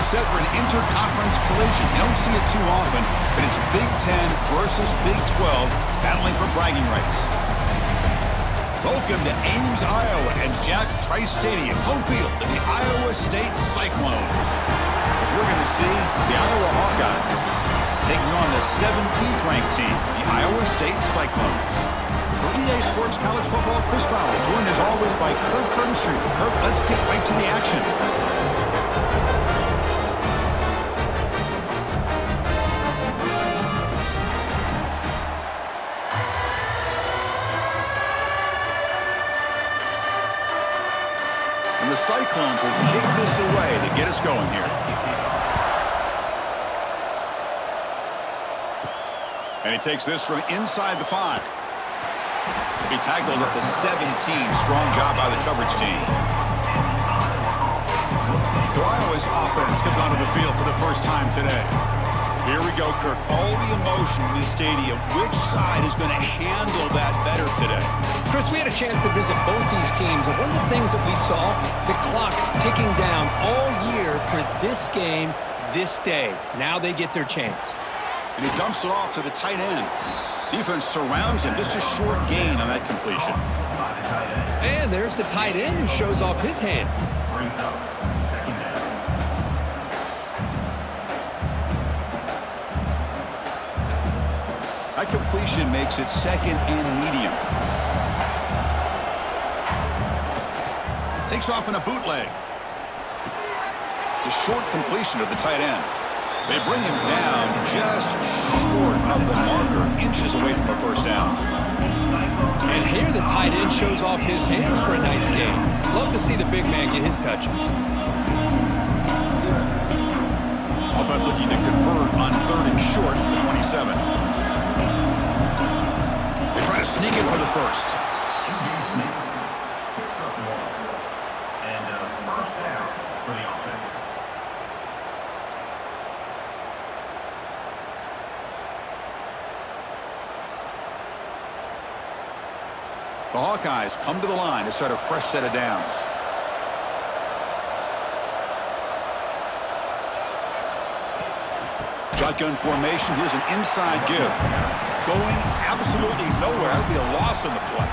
set for an interconference collision. You don't see it too often, but it's Big Ten versus Big 12 battling for bragging rights. Welcome to Ames, Iowa, and Jack Trice Stadium, home field of the Iowa State Cyclones. As we're going to see the Iowa Hawkeyes taking on the 17th ranked team, the Iowa State Cyclones. For EA Sports College Football, Chris Fowler, joined as always by Kirk Hermstreet. Kirk, let's get right to the action. And the Cyclones will kick this away to get us going here. And he takes this from inside the 5. He tackled at the 17. Strong job by the coverage team. So Iowa's offense comes onto the field for the first time today. Here we go, Kirk. All the emotion in this stadium. Which side is going to handle that better today? Chris, we had a chance to visit both these teams, and one of the things that we saw, the clock's ticking down all year for this game, this day. Now they get their chance. And he dumps it off to the tight end. Defense surrounds him. Just a short gain on that completion. And there's the tight end who shows off his hands. That completion makes it second and medium. Takes off in a bootleg. It's a short completion of the tight end. They bring him down just short of the marker, inches away from a first down. And here the tight end shows off his hands for a nice gain. Love to see the big man get his touches. Offense looking to convert on 3rd and short from the 27. They try to sneak it for the first. The Hawkeyes come to the line to start a fresh set of downs. Shotgun formation. Here's an inside give. Going absolutely nowhere. That would be a loss on the play.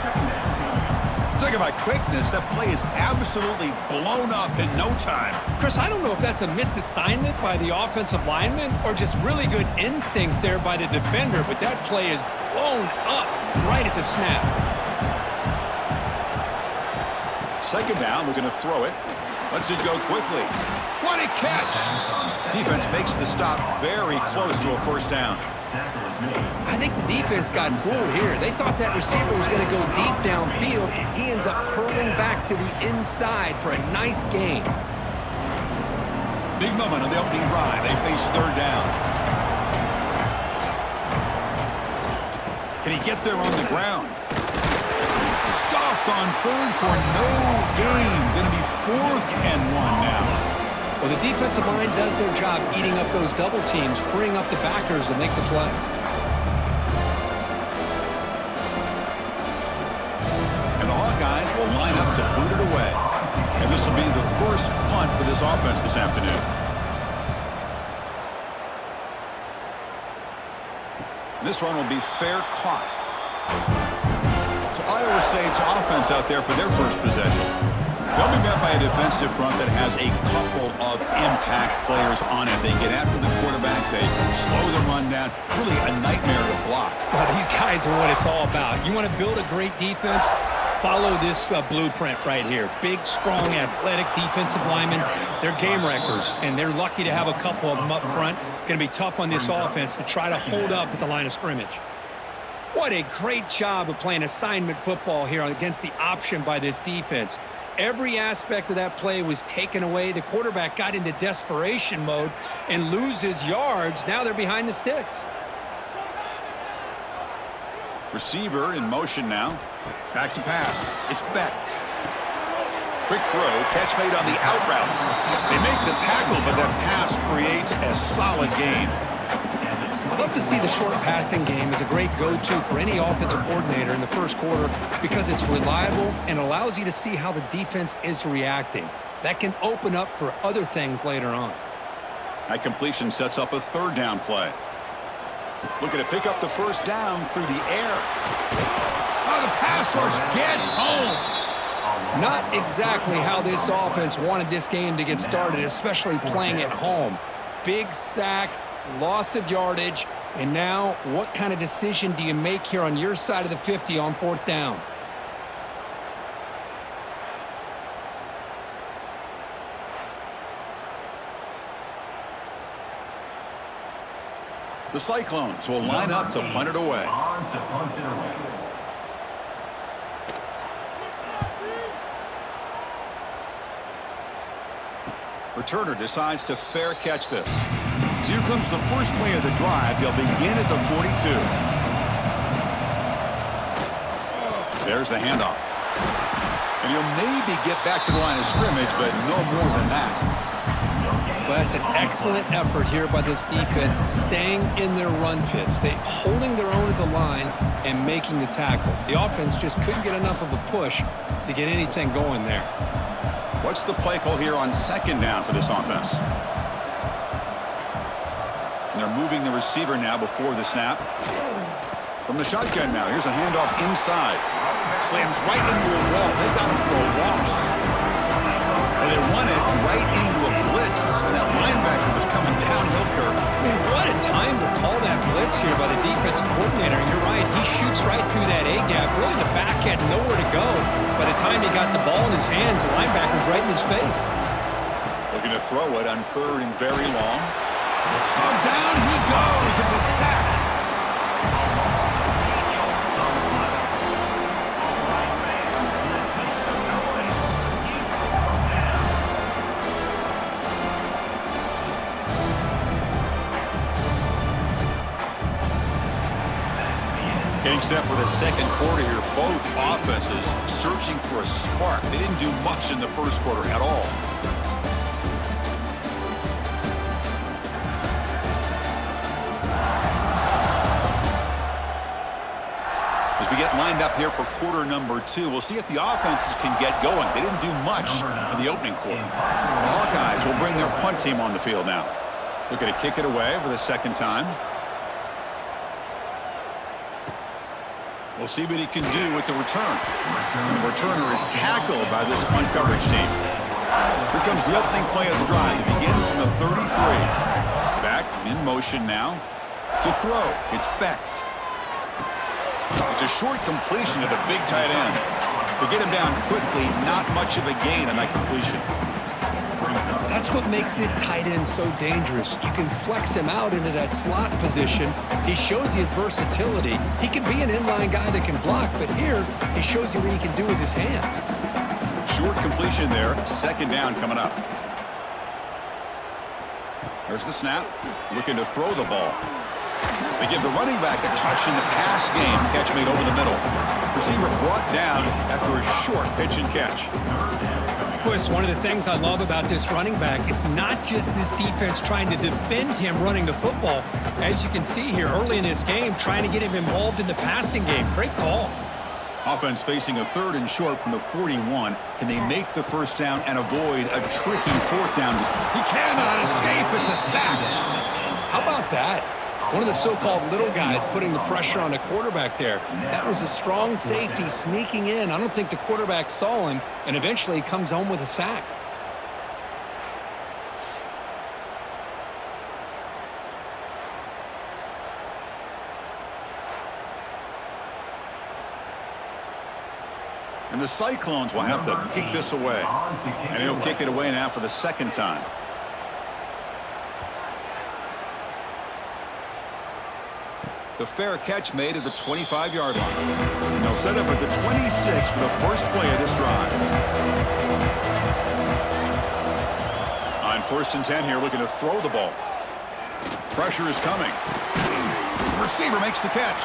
Talk about quickness. That play is absolutely blown up in no time. Chris, I don't know if that's a misassignment by the offensive lineman or just really good instincts there by the defender, but that play is blown up right at the snap. Second down, we're going to throw it. Lets it go quickly. What a catch! Defense makes the stop very close to a first down. I think the defense got fooled here. They thought that receiver was going to go deep downfield. He ends up curling back to the inside for a nice gain. Big moment on the opening drive. They face 3rd down. Can he get there on the ground? Stopped on 3rd for no gain. Going to be 4th and 1 now. Well, the defensive line does their job eating up those double teams, freeing up the backers to make the play. And the Hawkeyes will line up to boot it away. And this will be the first punt for this offense this afternoon. This one will be fair caught. So Iowa State's offense out there for their first possession. They'll be met by a defensive front that has a couple of impact players on it. They get after the quarterback. They slow the run down. Really a nightmare to block. Well, these guys are what it's all about. You want to build a great defense? Follow this blueprint right here. Big, strong, athletic defensive linemen. They're game wreckers, and they're lucky to have a couple of them up front. Going to be tough on this offense to try to hold up at the line of scrimmage. What a great job of playing assignment football here against the option by this defense. Every aspect of that play was taken away. The quarterback got into desperation mode and loses yards. Now they're behind the sticks. Receiver in motion now. Back to pass. It's Becht. Quick throw. Catch made on the out route. They make the tackle, but that pass creates a solid gain. I love to see the short passing game as a great go-to for any offensive coordinator in the first quarter because it's reliable and allows you to see how the defense is reacting. That can open up for other things later on. That completion sets up a third down play. Looking to pick up the first down through the air. Oh, the pass rush gets home. Not exactly how this offense wanted this game to get started, especially playing at home. Big sack, loss of yardage, and now what kind of decision do you make here on your side of the 50 on fourth down? The Cyclones will line up to punt it away. Returner decides to fair catch this. So here comes the first play of the drive. They'll begin at the 42. There's the handoff. And he'll maybe get back to the line of scrimmage, but no more than that. Well, that's an excellent effort here by this defense, staying in their run fits, holding their own at the line and making the tackle. The offense just couldn't get enough of a push to get anything going there. What's the play call here on second down for this offense? And they're moving the receiver now before the snap. From the shotgun now, here's a handoff inside. Slams right into a wall. They got him for a loss. And they run it right into a blitz. And that linebacker was coming downhill, Kirk. Man, what a time to call that blitz here by the defensive coordinator. You're right. He shoots right through that A-gap. Really, the back had nowhere to go. By the time he got the ball in his hands, the linebacker's right in his face. Looking to throw it on third and very long. Oh, down he goes. It's a sack. Getting set for the second quarter here. Both offenses searching for a spark. They didn't do much in the first quarter at all. As we get lined up here for quarter number 2, we'll see if the offenses can get going. They didn't do much in the opening quarter. The Hawkeyes will bring their punt team on the field now. Looking to kick it away for the second time. We'll see what he can do with the return. And the returner is tackled by this punt coverage team. Here comes the opening play of the drive. It begins from the 33. Back in motion now to throw. It's Becht. It's a short completion to the big tight end. To get him down quickly, not much of a gain on that completion. That's what makes this tight end so dangerous. You can flex him out into that slot position. He shows you his versatility. He can be an inline guy that can block, but here he shows you what he can do with his hands. Short completion there. Second down coming up. There's the snap. Looking to throw the ball. They give the running back a touch in the pass game. Catch made over the middle. Receiver brought down after a short pitch and catch. It's one of the things I love about this running back. It's not just this defense trying to defend him running the football. As you can see here early in this game, trying to get him involved in the passing game. Great call. Offense facing a third and short from the 41. Can they make the first down and avoid a tricky fourth down? He cannot escape. It's a sack. How about that? One of the so-called little guys putting the pressure on the quarterback there. That was a strong safety sneaking in. I don't think the quarterback saw him, and eventually he comes home with a sack. And the Cyclones will have to kick this away. And he'll kick it away now for the second time. The fair catch made at the 25-yard line. And they'll set up at the 26 for the first play of this drive. On 1st and 10 here, looking to throw the ball. Pressure is coming. The receiver makes the catch.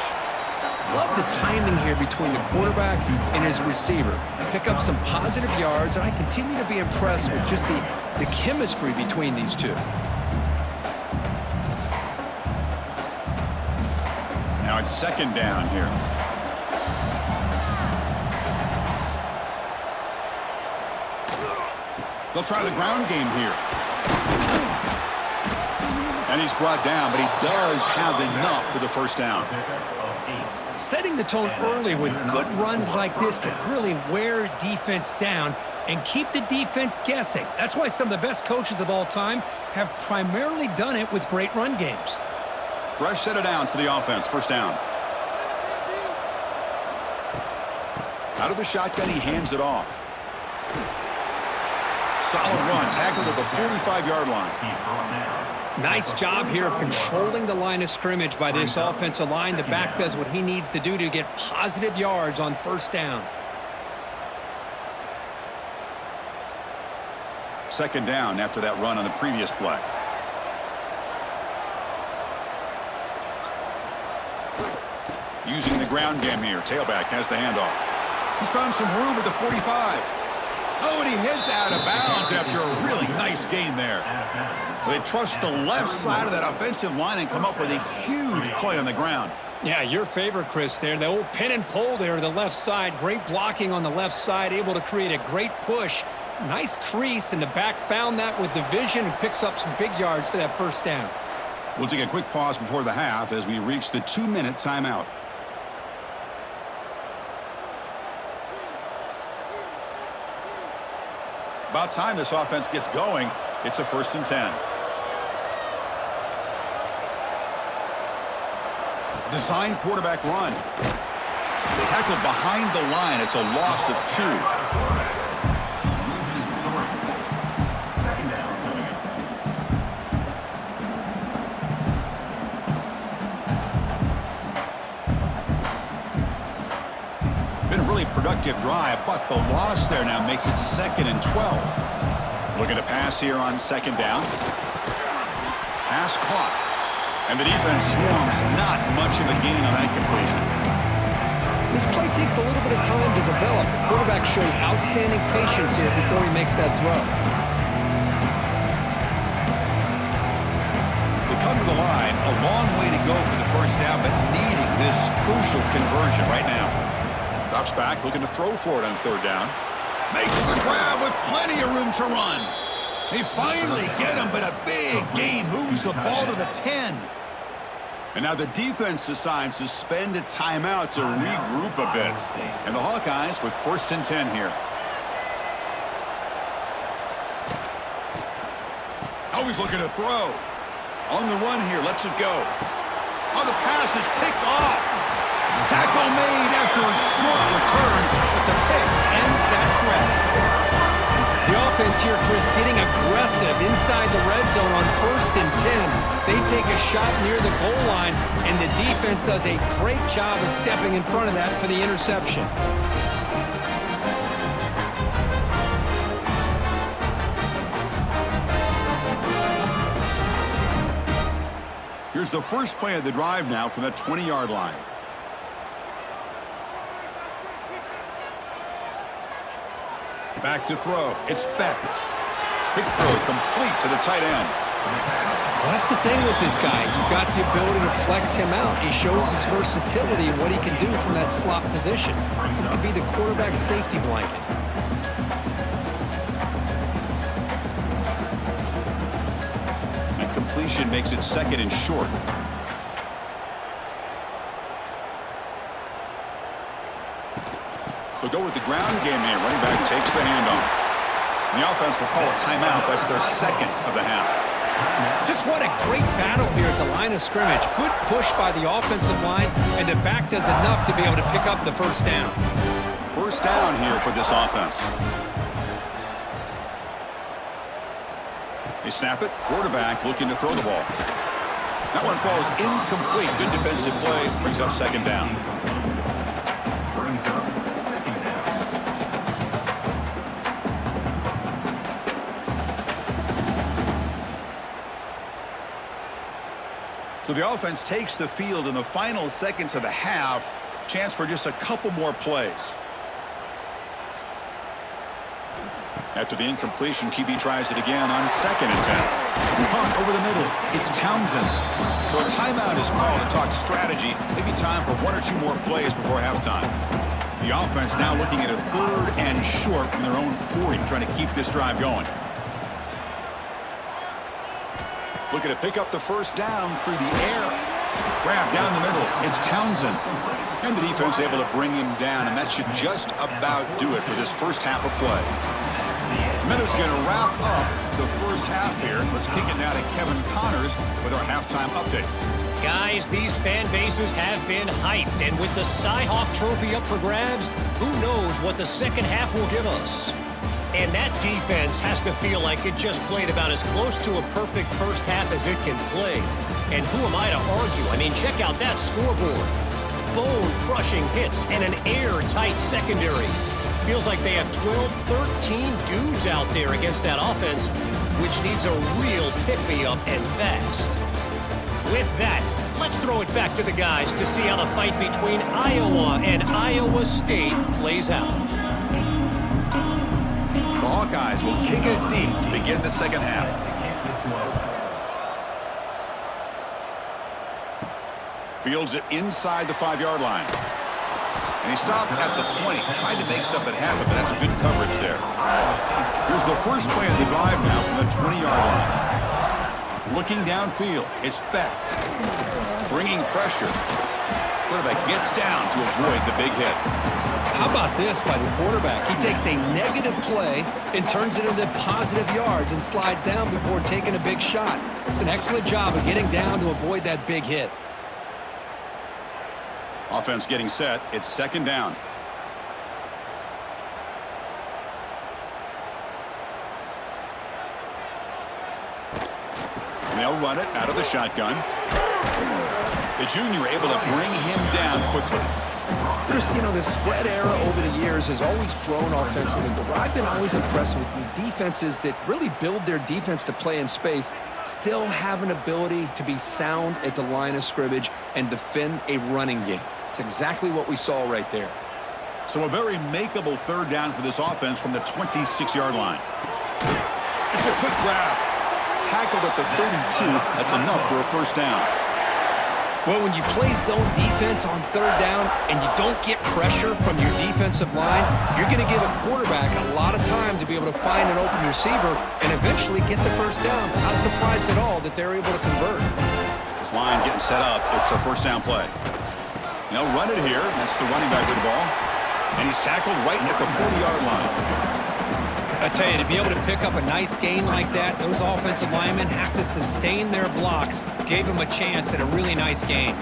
Love the timing here between the quarterback and his receiver. Pick up some positive yards, and I continue to be impressed with just the chemistry between these two. Now it's second down here. They'll try the ground game here. And he's brought down, but he does have enough for the first down. Setting the tone early with good runs like this can really wear defense down and keep the defense guessing. That's why some of the best coaches of all time have primarily done it with great run games. Fresh set of downs for the offense. First down. Out of the shotgun, he hands it off. Solid run, tackled at the 45-yard line. Nice job here of controlling the line of scrimmage by this offensive line. The back does what he needs to do to get positive yards on first down. Second down after that run on the previous play. Using the ground game here. Tailback has the handoff. He's found some room at the 45. Oh, and he heads out of bounds after a really nice gain there. They trust the left side of that offensive line and come up with a huge play on the ground. Yeah, your favorite, Chris, there. The old pin and pull there to the left side. Great blocking on the left side, able to create a great push. Nice crease, and the back found that with the vision and picks up some big yards for that first down. We'll take a quick pause before the half as we reach the 2-minute timeout. About time this offense gets going. It's a 1st and 10. Design quarterback run. Tackled behind the line. It's a loss of 2. Been a really productive drive, but the loss there now makes it 2nd and 12. Looking to pass here on 2nd down. Pass caught. And the defense swarms. Not much of a gain on that completion. This play takes a little bit of time to develop. The quarterback shows outstanding patience here before he makes that throw. They come to the line. A long way to go for the first down, but needing this crucial conversion right now. Drops back, looking to throw for it on 3rd down. Makes the grab with plenty of room to run. They finally get him, but a big gain moves the ball to the 10. And now the defense decides to spend a timeout to regroup a bit. And the Hawkeyes with 1st and 10 here. Always looking to throw. On the run here, lets it go. Oh, the pass is picked off. Tackle made after a short return, but the pick ends that threat. The offense here, Chris, getting aggressive inside the red zone on 1st and 10. They take a shot near the goal line, and the defense does a great job of stepping in front of that for the interception. Here's the first play of the drive now from the 20-yard line. Back to throw. It's Becht. Quick throw complete to the tight end. Well, that's the thing with this guy. You've got the ability to flex him out. He shows his versatility and what he can do from that slot position. He could be the quarterback safety blanket. And completion makes it 2nd and short. They'll go with the ground game here. Running back takes the handoff. And the offense will call a timeout. That's their 2nd of the half. Just what a great battle here at the line of scrimmage. Good push by the offensive line, and the back does enough to be able to pick up the first down. First down here for this offense. They snap it. Quarterback looking to throw the ball. That one falls incomplete. Good defensive play. Brings up 2nd down. So the offense takes the field in the final seconds of the half. Chance for just a couple more plays. After the incompletion, QB tries it again on 2nd and 10. Punt over the middle. It's Townsend. So a timeout is called to talk strategy. Maybe time for 1 or 2 more plays before halftime. The offense now looking at a 3rd and short from their own 40, trying to keep this drive going. Looking to pick up the first down through the air. Grab down the middle. It's Townsend. And the defense able to bring him down, and that should just about do it for this first half of play. Minute's going to wrap up the first half here. Let's kick it now to Kevin Connors with our halftime update. Guys, these fan bases have been hyped, and with the Cy-Hawk trophy up for grabs, who knows what the second half will give us. And that defense has to feel like it just played about as close to a perfect first half as it can play. And who am I to argue? I mean, check out that scoreboard. Bone-crushing hits and an airtight secondary. Feels like they have 12, 13 dudes out there against that offense, which needs a real pick-me-up and fast. With that, let's throw it back to the guys to see how the fight between Iowa and Iowa State plays out. The Hawkeyes will kick it deep to begin the second half. Fields it inside the 5-yard line. And he stopped at the 20. Tried to make something happen, but that's good coverage there. Here's the first play of the drive now from the 20-yard line. Looking downfield, it's Becht. Bringing pressure. Quarterback gets down to avoid the big hit. How about this by the quarterback? He takes a negative play and turns it into positive yards and slides down before taking a big shot. It's an excellent job of getting down to avoid that big hit. Offense getting set. It's second down. And they'll run it out of the shotgun. The junior able to bring him down quickly. Chris, you know, the spread era over the years has always grown offensively, but what I've been always impressed with defenses that really build their defense to play in space still have an ability to be sound at the line of scrimmage and defend a running game. It's exactly what we saw right there. So a very makeable third down for this offense from the 26-yard line. It's a quick grab. Tackled at the 32. That's enough for a first down. Well, when you play zone defense on third down and you don't get pressure from your defensive line, you're going to give a quarterback a lot of time to be able to find an open receiver and eventually get the first down. Not surprised at all that they're able to convert. This line getting set up. It's a first down play. They'll run it here. That's the running back with the ball. And he's tackled right at the 40-yard line. I tell you, to be able to pick up a nice gain like that, those offensive linemen have to sustain their blocks. Gave him a chance at a really nice gain.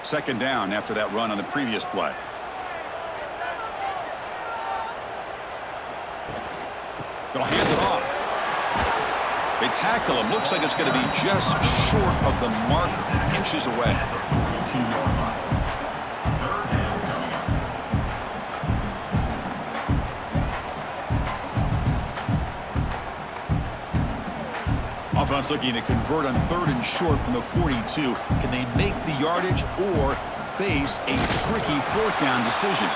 Second down after that run on the previous play. They'll hand it off. They tackle him. Looks like it's going to be just short of the marker, inches away. Offense looking to convert on third and short from the 42. Can they make the yardage or face a tricky fourth down decision?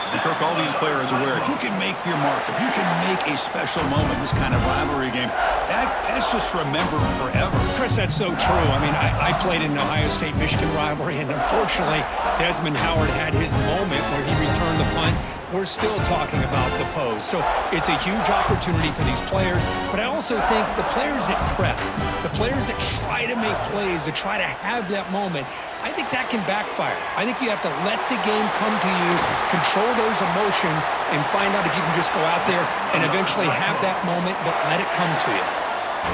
And Kirk, all these players are aware, if you can make your mark, if you can make a special moment in this kind of rivalry game, that's just remembered forever. Chris, that's so true. I mean, I played in the Ohio State-Michigan rivalry, and unfortunately, Desmond Howard had his moment where he returned the punt. We're still talking about the pose. So it's a huge opportunity for these players, but I also think the players that press, the players that try to make plays, that try to have that moment, I think that can backfire. I think you have to let the game come to you, control those emotions, and find out if you can just go out there and eventually have that moment, but let it come to you.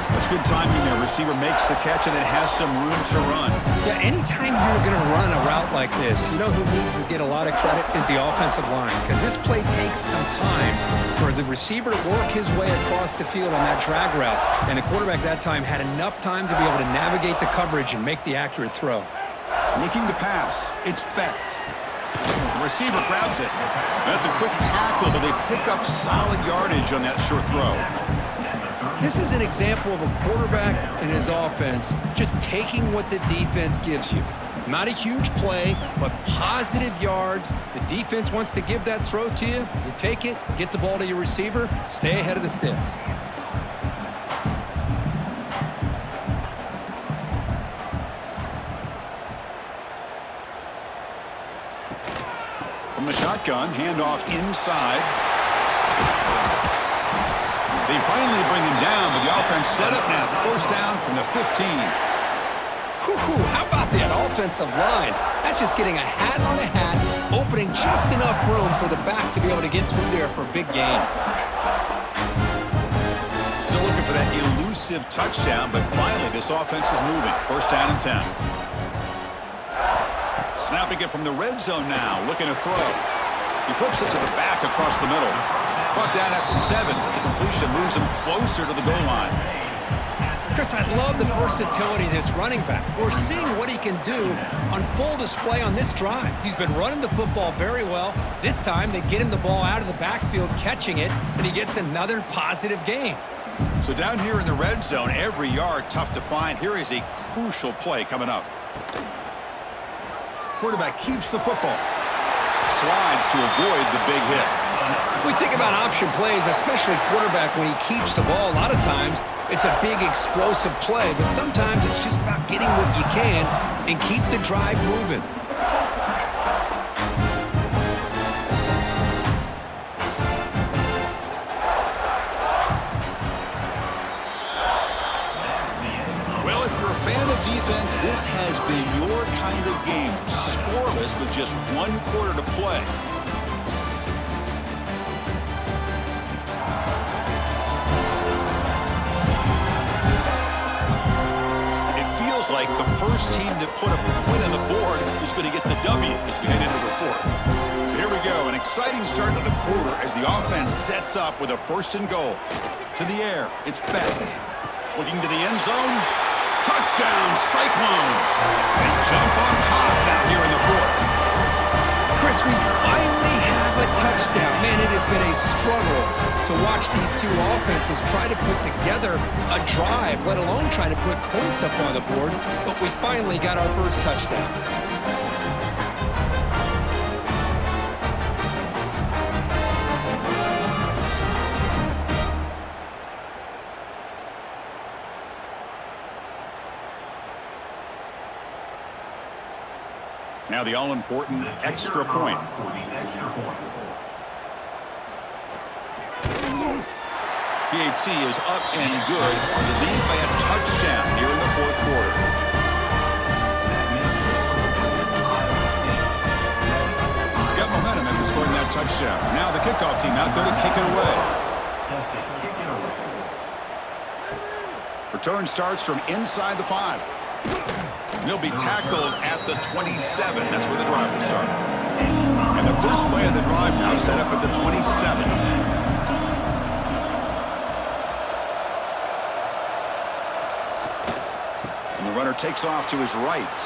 That's good timing there. Receiver makes the catch and then has some room to run. Yeah, anytime you're going to run a route like this, you know who needs to get a lot of credit is the offensive line, because this play takes some time for the receiver to work his way across the field on that drag route, and the quarterback that time had enough time to be able to navigate the coverage and make the accurate throw. Looking to pass. It's Becht. The receiver grabs it. That's a quick tackle, but they pick up solid yardage on that short throw. This is an example of a quarterback and his offense just taking what the defense gives you. Not a huge play, but positive yards. The defense wants to give that throw to you. You take it, get the ball to your receiver, stay ahead of the sticks. From the shotgun, handoff inside. They finally bring him down, but the offense set up now. First down from the 15. Whew, how about that offensive line? That's just getting a hat on a hat, opening just enough room for the back to be able to get through there for a big gain. Still looking for that elusive touchdown, but finally this offense is moving. First down and 10. Snapping it from the red zone now, looking to throw. He flips it to the back across the middle. Brought down at the 7. The completion moves him closer to the goal line. Chris, I love the versatility of this running back. We're seeing what he can do on full display on this drive. He's been running the football very well. This time, they get him the ball out of the backfield, catching it, and he gets another positive gain. So down here in the red zone, every yard tough to find. Here is a crucial play coming up. Quarterback keeps the football. Slides to avoid the big hit. We think about option plays, especially quarterback when he keeps the ball. A lot of times, it's a big explosive play, but sometimes it's just about getting what you can and keep the drive moving. Well, if you're a fan of defense, this has been your kind of game. Scoreless with just 1 quarter to play. Like the first team to put a point on the board is going to get the W as we head into the 4th. So here we go, an exciting start to the quarter as the offense sets up with a 1st and goal. To the air, it's Bennett. Looking to the end zone. Touchdown, Cyclones. They jump on top now here in the 4th. Chris, we finally have a touchdown. Man, it has been a struggle to watch these two offenses try to put together a drive, let alone try to put points up on the board. But we finally got our first touchdown. Now the all-important extra point. PAT is up and good. You lead by a touchdown here in the 4th quarter. Got momentum after scoring that touchdown. Now the kickoff team out there to kick it away. Return starts from inside the 5. He'll be tackled at the 27. That's where the drive will start. And the first play of the drive now set up at the 27. And the runner takes off to his right.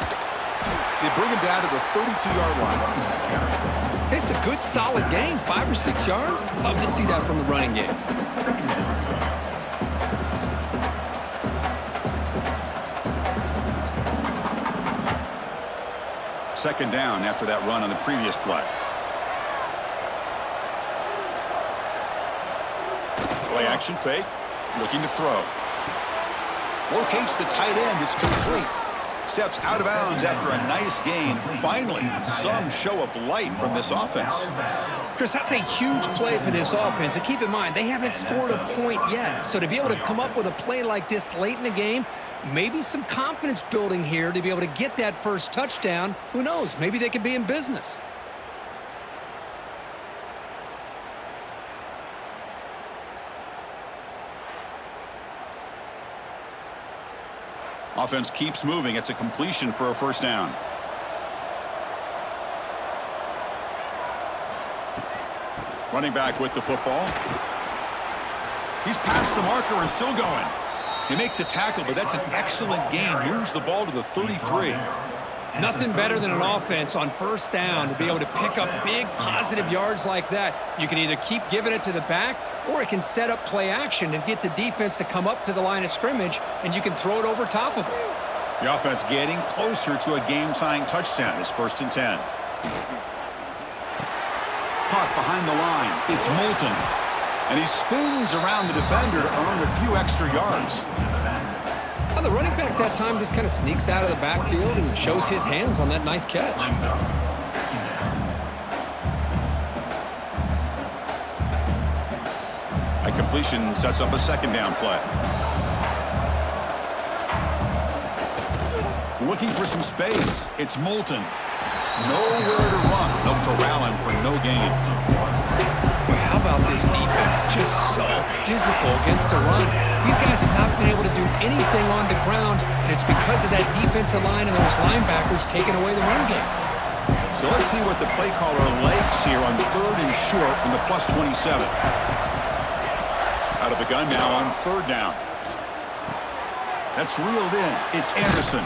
They bring him down to the 32-yard line. It's a good, solid game. 5 or 6 yards. Love to see that from the running game. Second down after that run on the previous play. Play action fake. Looking to throw. Locates the tight end. It's complete. Steps out of bounds after a nice gain. Finally, some show of life from this offense. Chris, that's a huge play for this offense. And keep in mind, they haven't scored a point yet. So to be able to come up with a play like this late in the game, maybe some confidence building here to be able to get that first touchdown. Who knows? Maybe they could be in business. Offense keeps moving. It's a completion for a first down. Running back with the football. He's past the marker and still going. They make the tackle, but that's an excellent gain. Moves the ball to the 33. Nothing better than an offense on first down to be able to pick up big positive yards like that. You can either keep giving it to the back, or it can set up play action and get the defense to come up to the line of scrimmage, and you can throw it over top of it. The offense getting closer to a game-tying touchdown. It's 1st and 10. Caught behind the line. It's Moulton. And he spins around the defender to earn a few extra yards. Well, the running back that time just kind of sneaks out of the backfield and shows his hands on that nice catch. A completion sets up a second down play. Looking for some space. It's Moulton. Nowhere to run. They'll corral him for no gain. Well, how about this defense? Just so physical against the run. These guys have not been able to do anything on the ground, and it's because of that defensive line and those linebackers taking away the run game. So let's see what the play caller likes here on 3rd and short from the +27. Out of the gun now on 3rd down. That's reeled in. It's Anderson.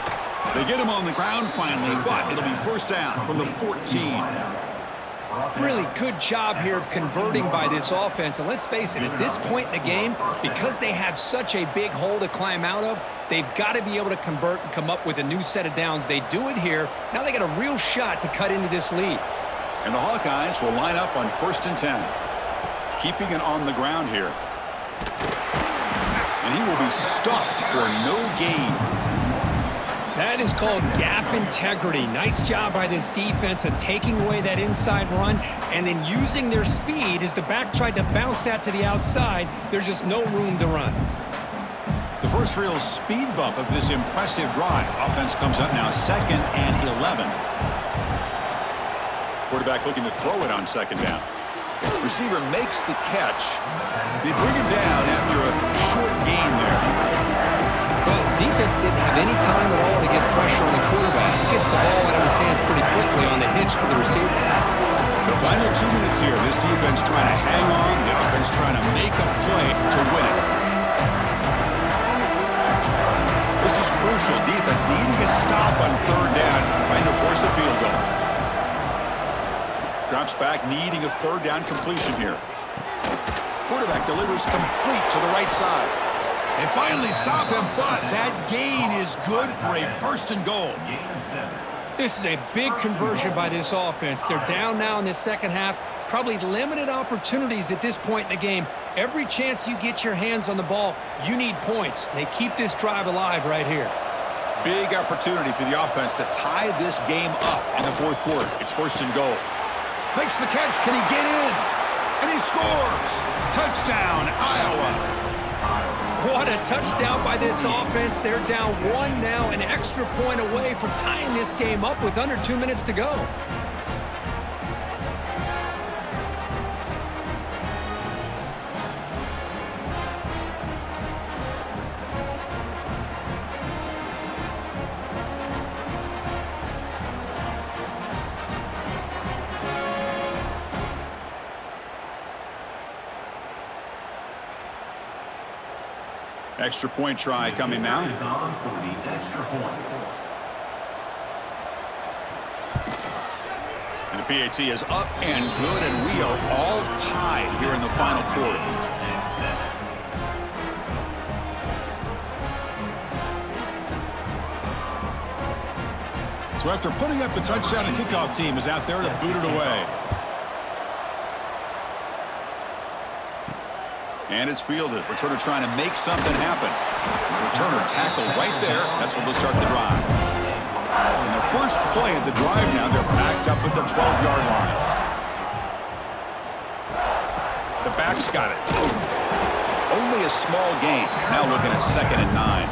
They get him on the ground finally, but it'll be 1st down from the 14. Really good job here of converting by this offense. And let's face it, at this point in the game, because they have such a big hole to climb out of, they've got to be able to convert and come up with a new set of downs. They do it here. Now they got a real shot to cut into this lead. And the Hawkeyes will line up on 1st and 10. Keeping it on the ground here. And he will be stuffed for no gain. That is called gap integrity. Nice job by this defense of taking away that inside run and then using their speed as the back tried to bounce that to the outside. There's just no room to run. The first real speed bump of this impressive drive. Offense comes up now 2nd and 11. Quarterback looking to throw it on 2nd down. Receiver makes the catch. They bring him down after a short gain there. Well, defense didn't have any time at all to get pressure on the quarterback. He gets the ball out of his hands pretty quickly on the hitch to the receiver. The final 2 minutes here, this defense trying to hang on, the offense trying to make a play to win it. This is crucial. Defense needing a stop on 3rd down, trying to force a field goal. Drops back, needing a 3rd down completion here. Quarterback delivers complete to the right side. They finally stop him, but that gain is good for a 1st and goal. This is a big conversion by this offense. They're down now in the second half. Probably limited opportunities at this point in the game. Every chance you get your hands on the ball, you need points. They keep this drive alive right here. Big opportunity for the offense to tie this game up in the 4th quarter. It's 1st and goal. Makes the catch. Can he get in? And he scores. Touchdown, Iowa. What a touchdown by this offense. They're down 1 now, an extra point away from tying this game up with under 2 minutes to go. Extra point try coming now. And the PAT is up and good, and we are all tied here in the final quarter. So after putting up a touchdown, the kickoff team is out there to boot it away. And it's fielded. Returner trying to make something happen. Returner tackled right there. That's what will start the drive. And the first play of the drive now, they're backed up at the 12-yard line. The back's got it. Only a small gain. Now looking at 2nd and 9.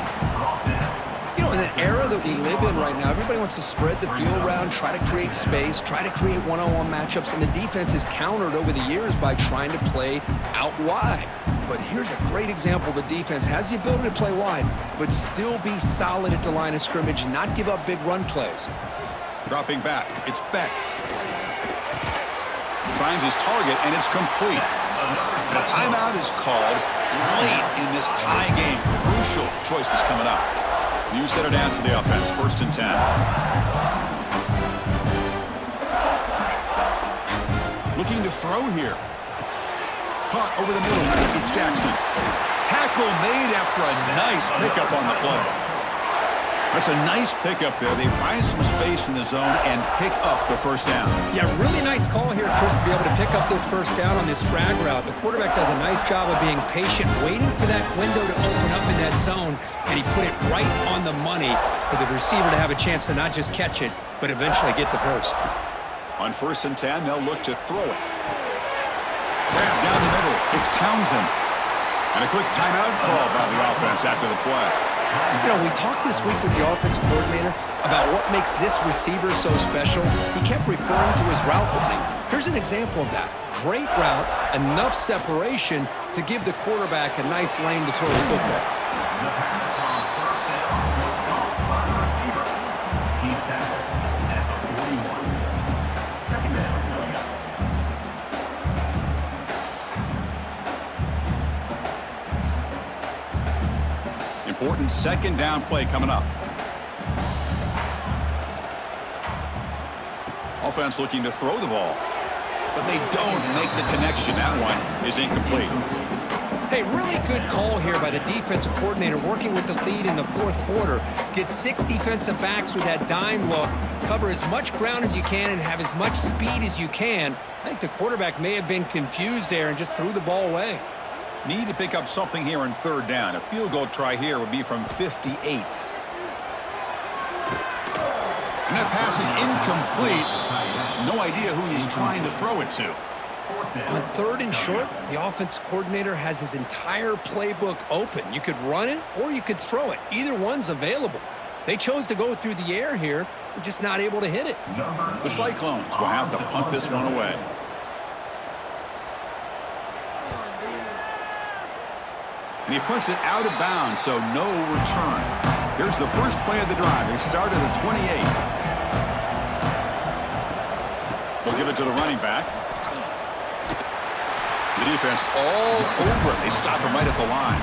You know, in an era that we live in right now, everybody wants to spread the field around, try to create space, try to create one-on-one matchups, and the defense is countered over the years by trying to play out wide. But here's a great example. The defense has the ability to play wide, but still be solid at the line of scrimmage, not give up big run plays. Dropping back, it's Becht. Finds his target, and it's complete. And a timeout is called late in this tie game. Crucial choices coming up. New center down to the offense, 1st and 10. Looking to throw here. Caught over the middle. It's Jackson. Tackle made after a nice pickup on the play. That's a nice pickup there. They find some space in the zone and pick up the 1st down. Yeah, really nice call here, Chris, to be able to pick up this 1st down on this drag route. The quarterback does a nice job of being patient, waiting for that window to open up in that zone, and he put it right on the money for the receiver to have a chance to not just catch it, but eventually get the 1st. On 1st and 10, they'll look to throw it. Grab down the middle. It's Townsend. And a quick timeout call by the offense after the play. You know, we talked this week with the offensive coordinator about what makes this receiver so special. He kept referring to his route running. Here's an example of that. Great route, enough separation to give the quarterback a nice lane to throw the football. Important second down play coming up. Offense looking to throw the ball, but they don't make the connection. That one is incomplete. Hey, really good call here by the defensive coordinator working with the lead in the fourth quarter. Get 6 defensive backs with that dime look, cover as much ground as you can and have as much speed as you can. I think the quarterback may have been confused there and just threw the ball away. Need to pick up something here on third down. A field goal try here would be from 58. And that pass is incomplete. No idea who he's trying to throw it to. On third and short, the offense coordinator has his entire playbook open. You could run it or you could throw it. Either one's available. They chose to go through the air here. They're just not able to hit it. The Cyclones will have to punt this one away. And he punts it out of bounds, so no return. Here's the first play of the drive. They start at the 28. They'll give it to the running back. The defense all over it. They stop him right at the line.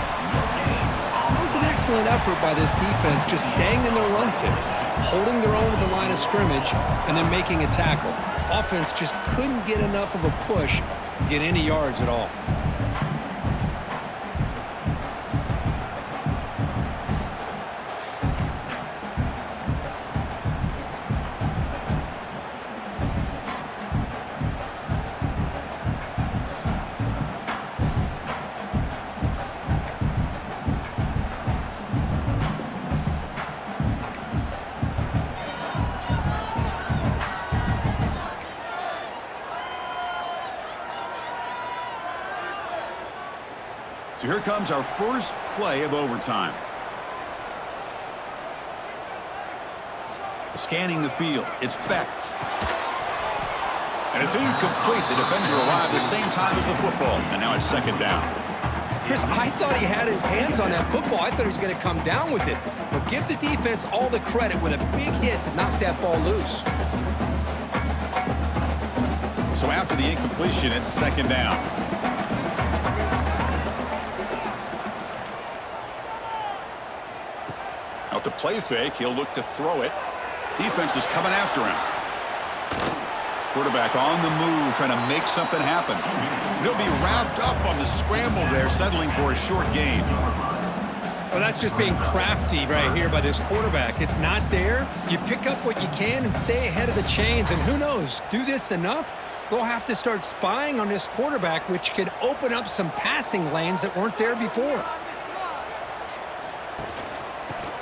It was an excellent effort by this defense, just staying in their run fits, holding their own at the line of scrimmage, and then making a tackle. Offense just couldn't get enough of a push to get any yards at all. So here comes our first play of overtime. Scanning the field, it's Becht. And it's incomplete. The defender arrived the same time as the football, and now it's second down. Chris, I thought he had his hands on that football. I thought he was going to come down with it. But give the defense all the credit with a big hit to knock that ball loose. So after the incompletion, it's second down. Off the play fake, he'll look to throw it. Defense is coming after him. Quarterback on the move, trying to make something happen. He'll be wrapped up on the scramble there, settling for a short gain. Well, that's just being crafty right here by this quarterback. It's not there. You pick up what you can and stay ahead of the chains. And who knows, do this enough, they'll have to start spying on this quarterback, which could open up some passing lanes that weren't there before.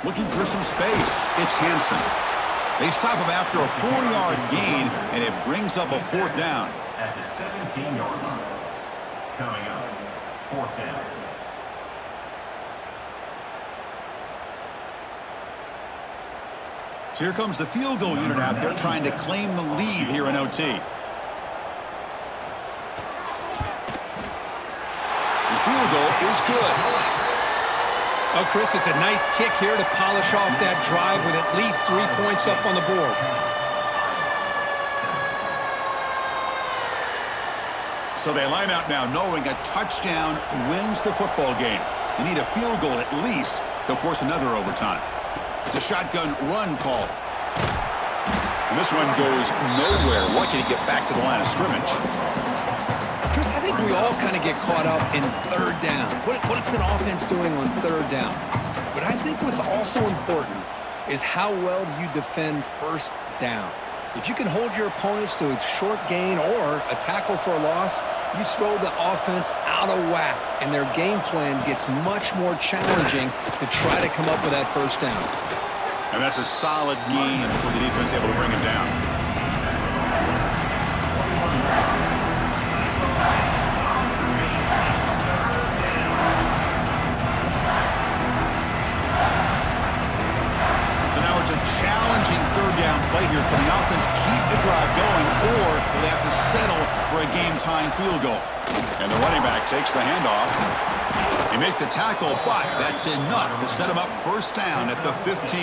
Looking for some space. It's Hansen. They stop him after a 4-yard gain, and it brings up a fourth down. At the 17-yard line. Coming up, fourth down. So here comes the field goal unit out there trying to claim the lead here in OT. The field goal is good. Oh, Chris, it's a nice kick here to polish off that drive with at least 3 points up on the board. So they line out now knowing a touchdown wins the football game. You need a field goal at least to force another overtime. It's a shotgun run call. And this one goes nowhere. Lucky to get back to the line of scrimmage. Chris, I think we all kind of get caught up in third down. What's an offense doing on third down? But I think what's also important is how well you defend first down. If you can hold your opponents to a short gain or a tackle for a loss, you throw the offense out of whack, and their game plan gets much more challenging to try to come up with that first down. And that's a solid gain for the defense able to bring him down. field goal. And the running back takes the handoff. They make the tackle, but that's enough to set him up first down at the 15.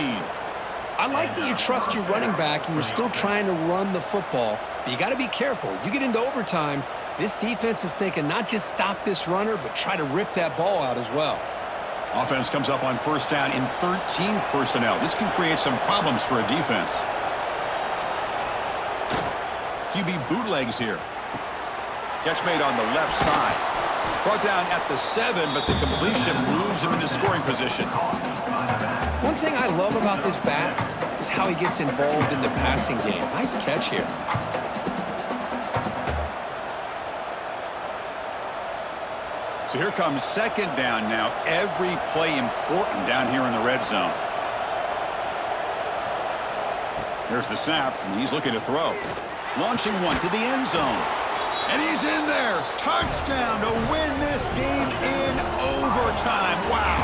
I like that you trust your running back and you're still trying to run the football. But you got to be careful. You get into overtime, this defense is thinking not just stop this runner, but try to rip that ball out as well. Offense comes up on first down in 13 personnel. This can create some problems for a defense. QB bootlegs here. Catch made on the left side. Brought down at the 7, but the completion moves him into scoring position. One thing I love about this back is how he gets involved in the passing game. Nice catch here. So here comes second down now. Every play important down here in the red zone. Here's the snap, and he's looking to throw. Launching one to the end zone. And he's in there. Touchdown to win this game in overtime. Wow.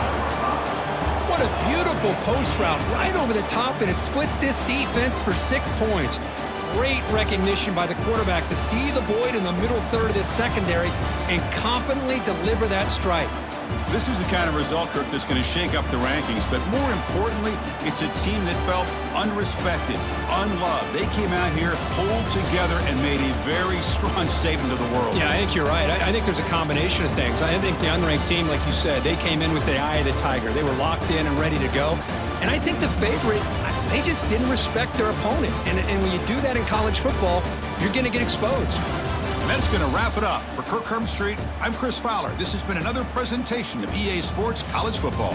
What a beautiful post route right over the top, and it splits this defense for 6 points. Great recognition by the quarterback to see the void in the middle third of this secondary and confidently deliver that strike. This is the kind of result, Kirk, that's going to shake up the rankings. But more importantly, it's a team that felt unrespected, unloved. They came out here, pulled together, and made a very strong statement to the world. Yeah, I think you're right. I think there's a combination of things. I think the unranked team, like you said, they came in with the eye of the tiger. They were locked in and ready to go. And I think the favorite, they just didn't respect their opponent. And when you do that in college football, you're going to get exposed. And that's going to wrap it up. For Kirk Street, I'm Chris Fowler. This has been another presentation of EA Sports College Football.